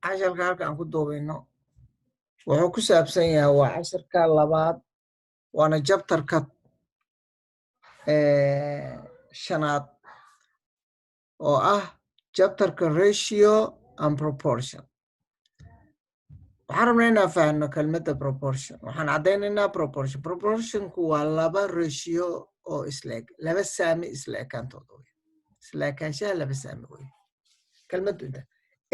casharka halka aan ku duubayno wuxuu ku saabsan yahay waa casharka labaad waana jabtarka shanaad oo ah jabtarka ratio and proportion. waxaan rabnaa inaan fahanno kelmadda proportion. waxaan caddaynaynaa proportionku waa laba ratio oo isleeg, laba saami isla ekaantooda wey, isla ekaanshaha laba saami wey. kelmaddu inta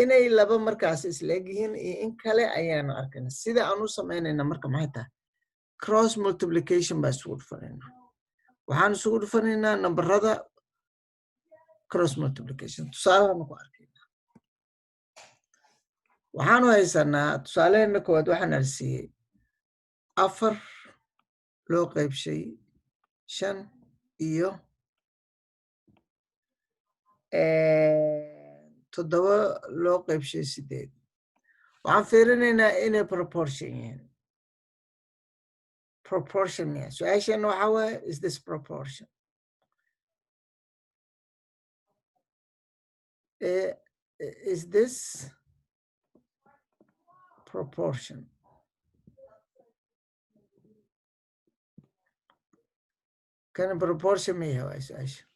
inay laba markaas isleeg yihiin iyo in kale ayaanu arkayna. sida aan u samaynayna marka maxay tahay? cross multiplication baa isugu dhufanaynaa. waxaan isugu dhufanaynaa nambarada cross multiplication. tusaalahan ku arkayna waxaanu haysanaa tusaalaheena koowaad waxaan arsiiyey 4 loo qaybshay 5 iyo 7 loo qaybshay 8. waxaan fiirinaynaa inay proportion yihiin. proportion yeah. su-aasheena waxaa waaye is this proportion? Is this proportion? Kan proportion ma yahay waa su-aasha.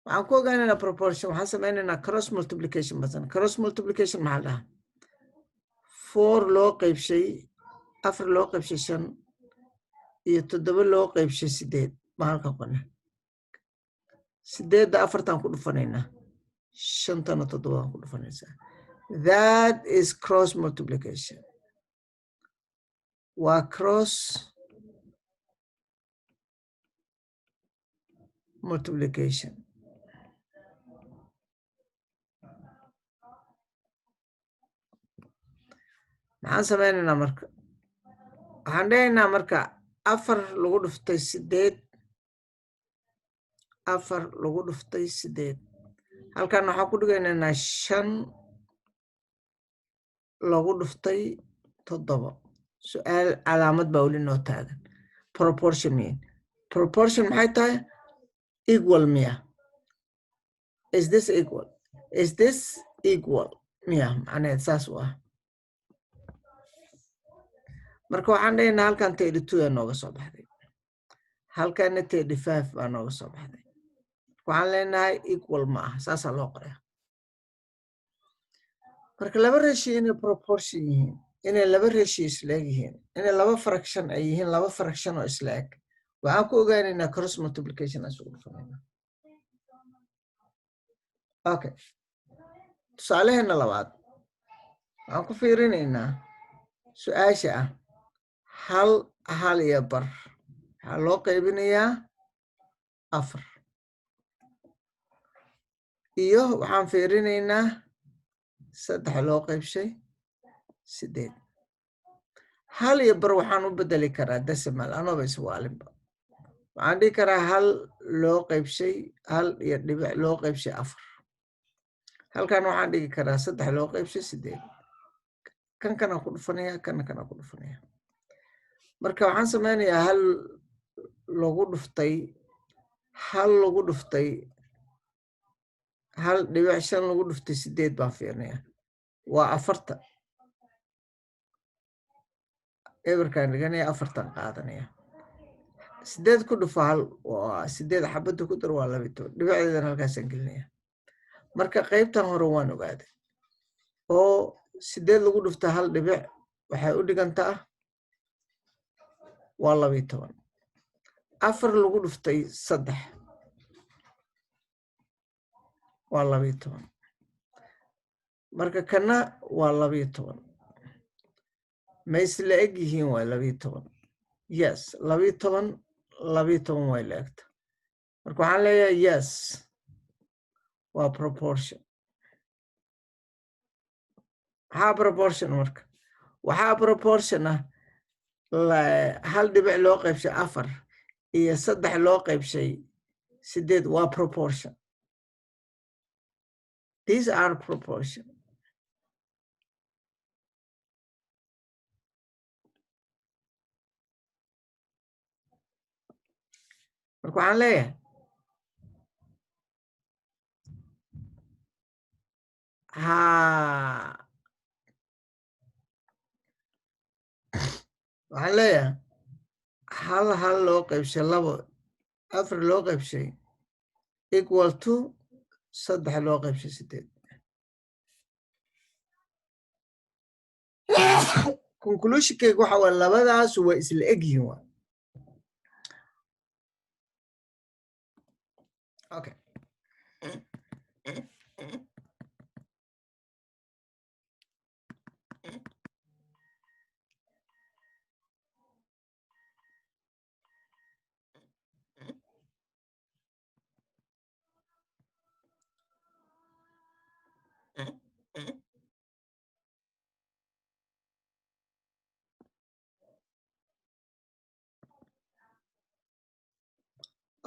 waxaan ku ogaanaynaa proportion waxaan samaynaynaa cross multiplication basan. cross multiplication maxaa dhaha 4 loo qaybshay 4 loo qaybshay 5 iyo 7 loo qaybshay 8 ma halka qone 8 4 ku dhufanaynaa 5 7 ku dhufanaysaa. that is cross multiplication. waa cross multiplication. maxaan samaynaynaa marka? waxaan dhahaynaa marka 4 lagu dhuftay 8 4 lagu dhuftay 8 halkan waxaan ku dhigaynaynaa 5 lagu dhuftay 7. su-aal calaamad baa weli noo taagan. proportion mean proportion maxay tahay? equal miya? is this equal? is this equal miya? macnaheed saas u ah. marka waxaan dhahaynaa halkan 32 aa nooga soo baxday, halkanna 35 baa nooga soo baxday. waxaan leenahay equal ma ah, saasaa loo qoraa. marka laba ratio inay proportion yihiin, inay laba ratio isleeg yihiin, inay laba fraction ay yihiin, laba fraction oo isleeg, waxaan ku ogaanaynaa cross multiplication aan isugu dhufanaynaa. okay, tusaalaheena labaad waxaan ku fiirinaynaa su-aasha ah 1 iyo bar waxaa loo qaybinayaa 4 iyo waxaan fiirinaynaa 3 loo qaybshay 8. 1 iyo bar waxaan u bedeli karaa decimal anooba iswaalinba. waxaan dhihi karaa 1 loo qaybshay 1 iyo dhibic loo qaybshay 4. halkan waxaan dhigi karaa 3 loo qaybshay 8. kan kana ku dhufanaya kana ku dhufanaya. marka waxaan samaynayaa 1 lagu dhuftay 1 lagu dhuftay 1.5 lagu dhuftay 8 baan fiirinayaa waa 40. eberkaan dhiganaya 40 qaadanaya. 8 ku dhufa 1 waa 8 xabadda ku dar waa 12 dhibicdeedan halkaasaan gelinaya. marka qaybtan hore waan ogaaday oo 8 lagu dhufta 1 dhibic waxay u dhigantaa waa 12. 4 lagu dhuftay 3 waa 12. marka kana waa 12. ma isla eg yihiin waa 12. yes 12 way la egta. marka waxaan leeyahay yes waa proportion. maxaa proportion marka? waxaa proportion ah 1 dhibic loo qaybshay 4 iyo 3 loo qaybshay 8 waa proportion. these are proportion. marka waxaan leeyahay ها waxaan leeyahay hal loo qaybshay labo afar loo qaybshay equal to 3 loo qaybshay 8 conclusionkeyga waxa waa labadaas waa isla egyihiin waa okay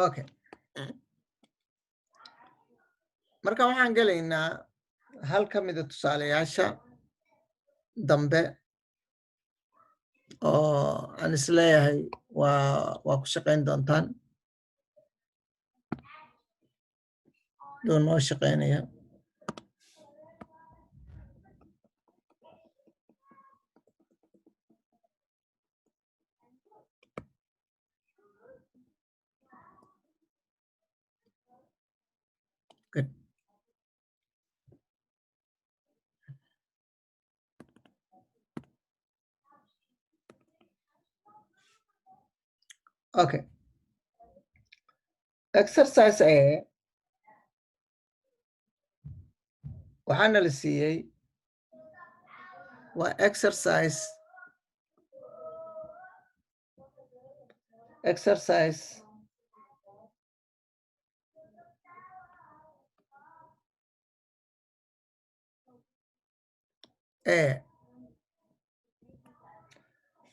okay marka waxaan gelaynaa hal ka mida tusaalayaasha dambe oo aan isleeyahay waa ku shaqayn doontaan doo noo shaqaynaya good okay exercise A waxaana la siiyey waa exercise A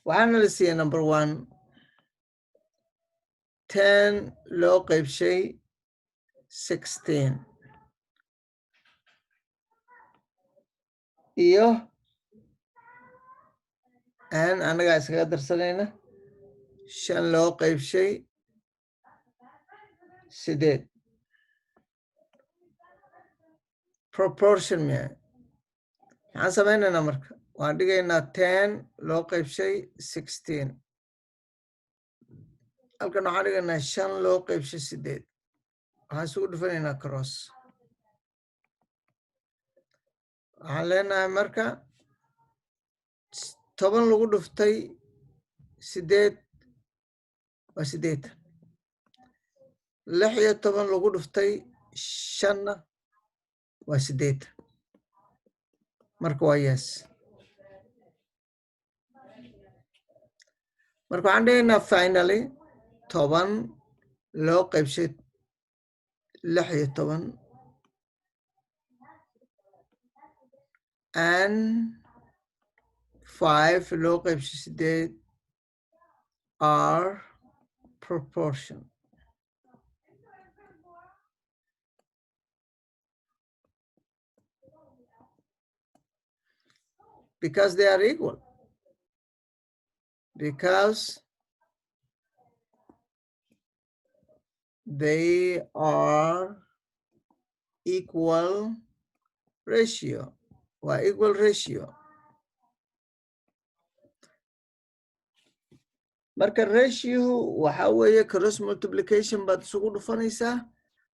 waxaana la siiyey number 1 10 loo qaybshay 16 iyo aan anagaa iskaga darsanayna 5 loo qaybshay 8 proportion miya maxaan samaynaynaa marka waan dhigaynaa 10 loo qaybshay 16 halkan waxaan dhigaynaa 5 loo qaybshay 8 waxaan isugu dhufanaynaa cross waxaan leenahay marka 10 lagu dhuftay 8 waa 8 16 lagu dhuftay 5 waa 8 marka waa yes marka waxaan dhigaynaa finally 10 loo qaybshay 16 and 5 loo qaybshay 8 are proportion because they are equal because they are equal ratio waa equal ratio marka ratio waxa weeye cross multiplication baad isugu dhufanaysaa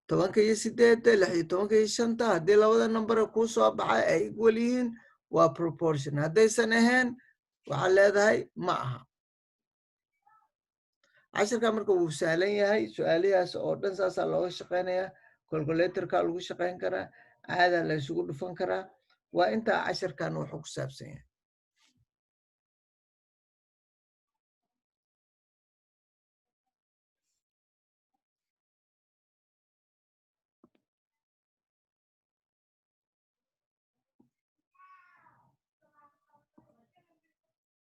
10 iyo 8 16 iyo 5 haddii labada number kuu soo baxay ay equal yihiin waa proportion haddaysan ahayn waxaa leedahay ma aha cashirka marka wuu sahlan yahay su-aalahaas oo dhan saasaa looga shaqaynayaa calculatorka lagu shaqayn karaa caadaa la isugu dhufan karaa waa intaa cashirkan wuxuu ku saabsan yahay